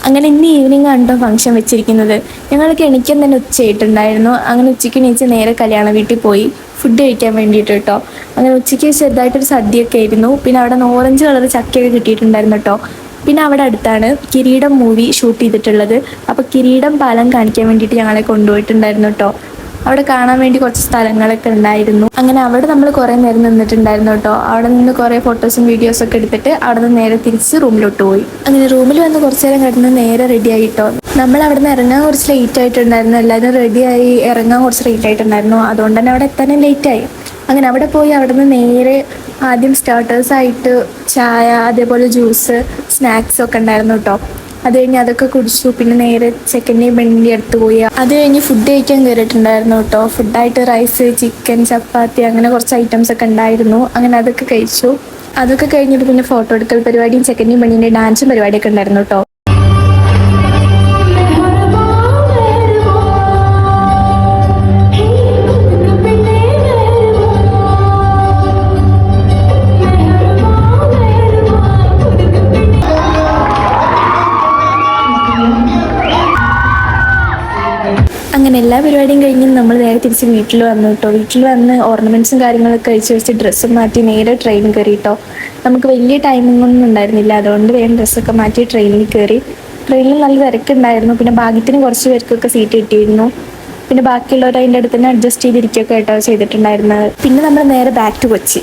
അങ്ങനെ ഇന്ന് ഈവനിങ് ആണ് കേട്ടോ ഫംഗ്ഷൻ വെച്ചിരിക്കുന്നത്. ഞങ്ങൾക്ക് എണീക്കാൻ തന്നെ ഉച്ചയായിട്ടുണ്ടായിരുന്നു. അങ്ങനെ ഉച്ചയ്ക്ക് എണീച്ച് നേരെ കല്യാണ വീട്ടിൽ പോയി ഫുഡ് കഴിക്കാൻ വേണ്ടിയിട്ട് കേട്ടോ. അങ്ങനെ ഉച്ചയ്ക്ക് ചെറുതായിട്ടൊരു സദ്യയൊക്കെ ആയിരുന്നു. പിന്നെ അവിടെ നിന്ന് ഓറഞ്ച് കളർ ചക്കയൊക്കെ കിട്ടിയിട്ടുണ്ടായിരുന്നു കേട്ടോ. പിന്നെ അവിടെ അടുത്താണ് കിരീടം മൂവി ഷൂട്ട് ചെയ്തിട്ടുള്ളത്. അപ്പോൾ കിരീടം പാലം കാണിക്കാൻ വേണ്ടിയിട്ട് ഞങ്ങളെ കൊണ്ടുപോയിട്ടുണ്ടായിരുന്നു കേട്ടോ. അവിടെ കാണാൻ വേണ്ടി കുറച്ച് സ്ഥലങ്ങളൊക്കെ ഉണ്ടായിരുന്നു. അങ്ങനെ അവിടെ നമ്മൾ കുറേ നേരം നിന്നിട്ടുണ്ടായിരുന്നു കേട്ടോ. അവിടെ നിന്ന് കുറേ ഫോട്ടോസും വീഡിയോസും ഒക്കെ എടുത്തിട്ട് അവിടെ നിന്ന് നേരെ തിരിച്ച് റൂമിലോട്ട് പോയി. അങ്ങനെ റൂമിൽ വന്ന് കുറച്ച് നേരം കിടന്ന് നേരെ റെഡി ആയിട്ടോ. നമ്മൾ അവിടെ നിന്ന് ഇറങ്ങാൻ കുറച്ച് ലേറ്റ് ആയിട്ടുണ്ടായിരുന്നു. എല്ലാവരും റെഡിയായി ഇറങ്ങാൻ കുറച്ച് ലേറ്റ് ആയിട്ടുണ്ടായിരുന്നു. അതുകൊണ്ട് തന്നെ അവിടെ എത്താനും ലേറ്റായി. അങ്ങനെ അവിടെ പോയി അവിടെ നിന്ന് നേരെ ആദ്യം സ്റ്റാർട്ടേഴ്സായിട്ട് ചായ, അതേപോലെ ജ്യൂസ്, സ്നാക്സ് ഒക്കെ ഉണ്ടായിരുന്നു കേട്ടോ. അത് കഴിഞ്ഞ് അതൊക്കെ കുടിച്ചു. പിന്നെ നേരെ ചെക്കൻ്റെയും പെണ്ണിൻ്റെയും അടുത്ത് പോയി. അത് കഴിഞ്ഞ് ഫുഡ് കഴിക്കാൻ കയറിയിട്ടുണ്ടായിരുന്നു കേട്ടോ. ഫുഡായിട്ട് റൈസ്, ചിക്കൻ, ചപ്പാത്തി അങ്ങനെ കുറച്ച് ഐറ്റംസ് ഒക്കെ ഉണ്ടായിരുന്നു. അങ്ങനെ അതൊക്കെ കഴിച്ചു. അതൊക്കെ കഴിഞ്ഞിട്ട് പിന്നെ ഫോട്ടോ എടുക്കൽ പരിപാടിയും ചെക്കൻ്റെയും പെണ്ണിൻ്റെയും ഡാൻസും പരിപാടിയൊക്കെ ഉണ്ടായിരുന്നു കേട്ടോ. അങ്ങനെ എല്ലാ പരിപാടിയും കഴിഞ്ഞ് നമ്മൾ നേരെ തിരിച്ച് വീട്ടിൽ വന്നു കേട്ടോ. വീട്ടിൽ വന്ന് ഓർണമെൻറ്റ്സും കാര്യങ്ങളൊക്കെ കഴിച്ച് വെച്ച് ഡ്രസ്സും മാറ്റി നേരെ ട്രെയിനിൽ കയറി കേട്ടോ. നമുക്ക് വലിയ ടൈമിംഗ് ഒന്നും ഉണ്ടായിരുന്നില്ല. അതുകൊണ്ട് വേഗം ഡ്രസ്സൊക്കെ മാറ്റി ട്രെയിനിൽ കയറി. ട്രെയിനിൽ നല്ല തിരക്കുണ്ടായിരുന്നു. പിന്നെ ഭാഗ്യത്തിന് കുറച്ച് പേർക്കൊക്കെ സീറ്റ് കിട്ടിയിരുന്നു. പിന്നെ ബാക്കിയുള്ളവർ അതിൻ്റെ അടുത്ത് തന്നെ അഡ്ജസ്റ്റ് ചെയ്തിരിക്കുകയൊക്കെ ആയിട്ടോ ചെയ്തിട്ടുണ്ടായിരുന്നത്. പിന്നെ നമ്മൾ നേരെ ബാക്ക് ടു കൊച്ചി.